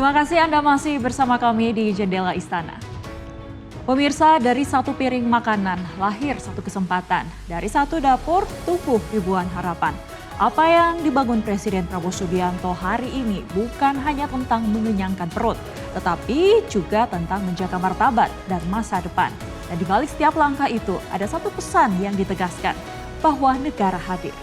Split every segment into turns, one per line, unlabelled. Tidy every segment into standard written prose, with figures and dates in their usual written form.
Terima kasih Anda masih bersama kami di Jendela Istana. Pemirsa, dari satu piring makanan lahir satu kesempatan. Dari satu dapur tumbuh ribuan harapan. Apa yang dibangun Presiden Prabowo Subianto hari ini bukan hanya tentang mengenyangkan perut, tetapi juga tentang menjaga martabat dan masa depan. Dan di balik setiap langkah itu ada satu pesan yang ditegaskan, bahwa negara hadir.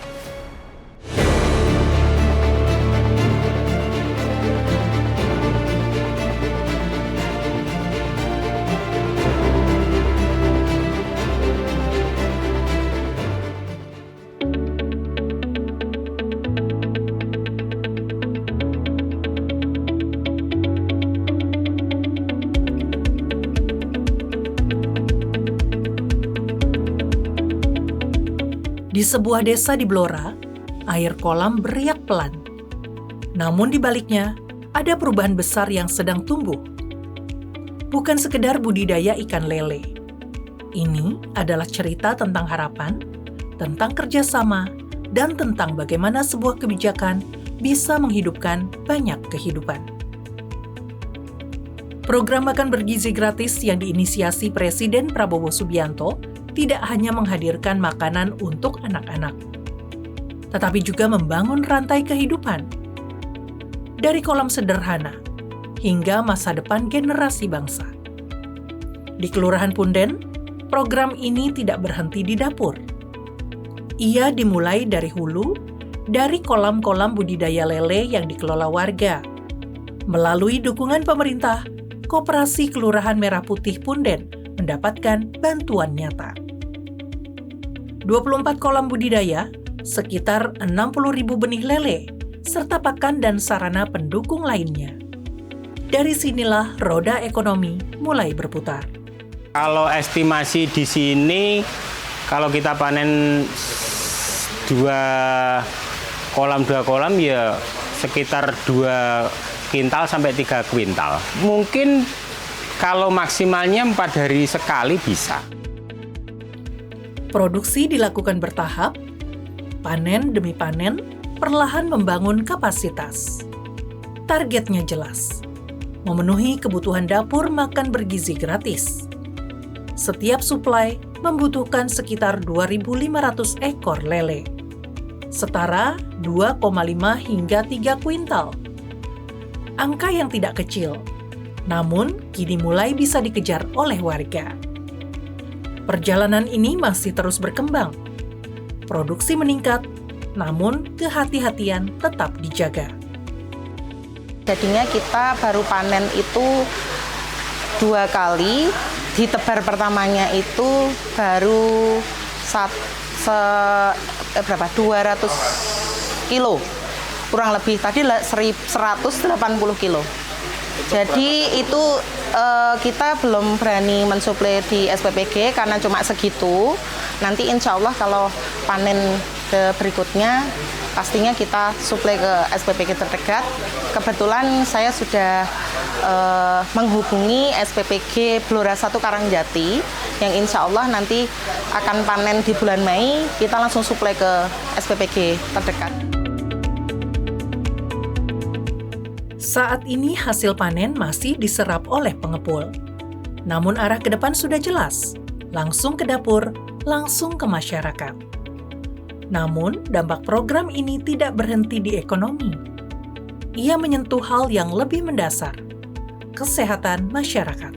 Di sebuah desa di Blora, air kolam beriak pelan. Namun di baliknya, ada perubahan besar yang sedang tumbuh. Bukan sekedar budidaya ikan lele. Ini adalah cerita tentang harapan, tentang kerjasama, dan tentang bagaimana sebuah kebijakan bisa menghidupkan banyak kehidupan. Program makan bergizi gratis yang diinisiasi Presiden Prabowo Subianto tidak hanya menghadirkan makanan untuk anak-anak, tetapi juga membangun rantai kehidupan. Dari kolam sederhana hingga masa depan generasi bangsa. Di Kelurahan Punden, program ini tidak berhenti di dapur. Ia dimulai dari hulu, dari kolam-kolam budidaya lele yang dikelola warga. Melalui dukungan pemerintah, Koperasi Kelurahan Merah Putih Punden mendapatkan bantuan nyata. 24 kolam budidaya, sekitar 60.000 benih lele, serta pakan dan sarana pendukung lainnya. Dari sinilah roda ekonomi mulai berputar.
Kalau estimasi di sini, kalau kita panen dua kolam ya sekitar 2 kintal sampai 3 kuintal. Mungkin kalau maksimalnya 4 hari sekali bisa.
Produksi dilakukan bertahap, panen demi panen, perlahan membangun kapasitas. Targetnya jelas, memenuhi kebutuhan dapur makan bergizi gratis. Setiap suplai membutuhkan sekitar 2.500 ekor lele, setara 2,5 hingga 3 kuintal. Angka yang tidak kecil, namun kini mulai bisa dikejar oleh warga. Perjalanan ini masih terus berkembang. Produksi meningkat, namun kehati-hatian tetap dijaga.
Jadinya kita baru panen itu 2 kali, di tebar pertamanya itu baru 200 kilo. Kurang lebih tadi 180 kilo. Jadi itu kita belum berani mensuplai di SPPG karena cuma segitu. Nanti insya Allah kalau panen ke berikutnya pastinya kita suplai ke SPPG terdekat. Kebetulan saya sudah menghubungi SPPG Blora 1 Karangjati yang insya Allah nanti akan panen di bulan Mei, kita langsung suplai ke SPPG terdekat.
Saat ini hasil panen masih diserap oleh pengepul. Namun arah ke depan sudah jelas, langsung ke dapur, langsung ke masyarakat. Namun dampak program ini tidak berhenti di ekonomi. Ia menyentuh hal yang lebih mendasar, kesehatan masyarakat.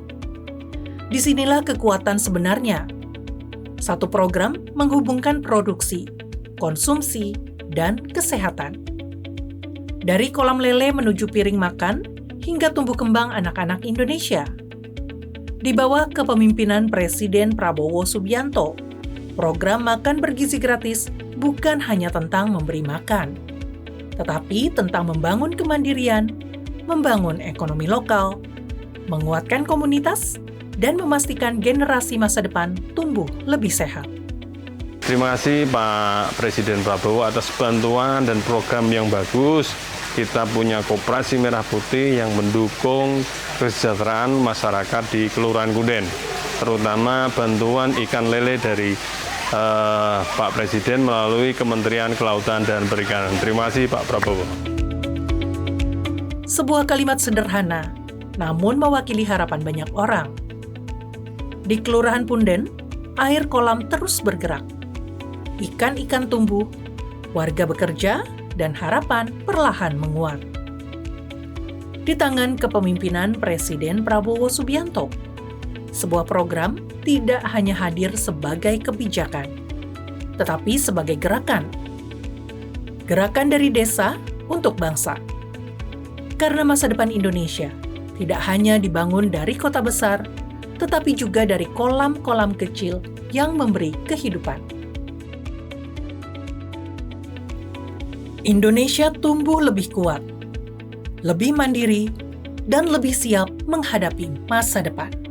Disinilah kekuatan sebenarnya. Satu program menghubungkan produksi, konsumsi, dan kesehatan. Dari kolam lele menuju piring makan, hingga tumbuh kembang anak-anak Indonesia. Di bawah kepemimpinan Presiden Prabowo Subianto, program makan bergizi gratis bukan hanya tentang memberi makan, tetapi tentang membangun kemandirian, membangun ekonomi lokal, menguatkan komunitas, dan memastikan generasi masa depan tumbuh lebih sehat.
Terima kasih Pak Presiden Prabowo atas bantuan dan program yang bagus. Kita punya Koperasi Merah Putih yang mendukung kesejahteraan masyarakat di Kelurahan Punden, terutama bantuan ikan lele dari Pak Presiden melalui Kementerian Kelautan dan Perikanan. Terima kasih Pak Prabowo.
Sebuah kalimat sederhana, namun mewakili harapan banyak orang. Di Kelurahan Punden, air kolam terus bergerak. Ikan-ikan tumbuh, warga bekerja, dan harapan perlahan menguat. Di tangan kepemimpinan Presiden Prabowo Subianto, sebuah program tidak hanya hadir sebagai kebijakan, tetapi sebagai gerakan. Gerakan dari desa untuk bangsa. Karena masa depan Indonesia tidak hanya dibangun dari kota besar, tetapi juga dari kolam-kolam kecil yang memberi kehidupan. Indonesia tumbuh lebih kuat, lebih mandiri, dan lebih siap menghadapi masa depan.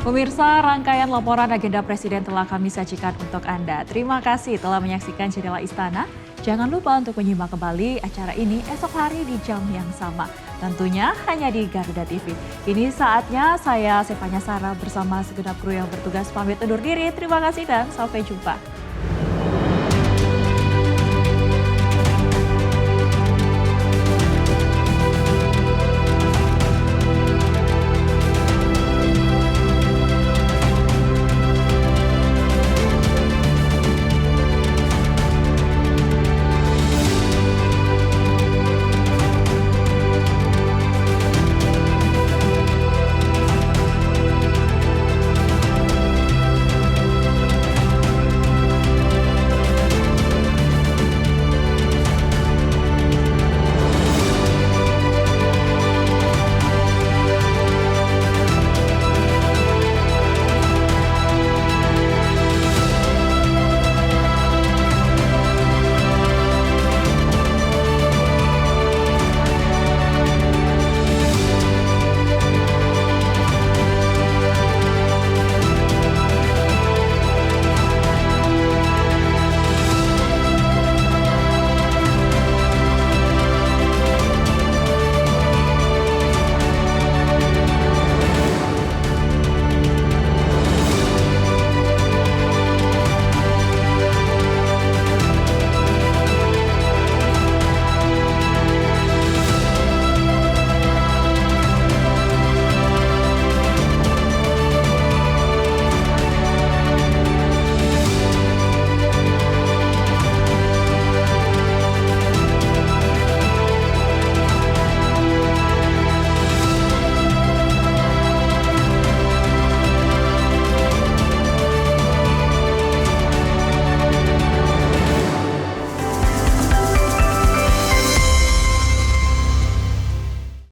Pemirsa, rangkaian laporan agenda Presiden telah kami sajikan untuk Anda. Terima kasih telah menyaksikan Jendela Istana. Jangan lupa untuk menyimak kembali acara ini esok hari di jam yang sama. Tentunya hanya di Garuda TV. Ini saatnya saya, Stefania Sarah, bersama segenap kru yang bertugas pamit undur diri. Terima kasih dan sampai jumpa.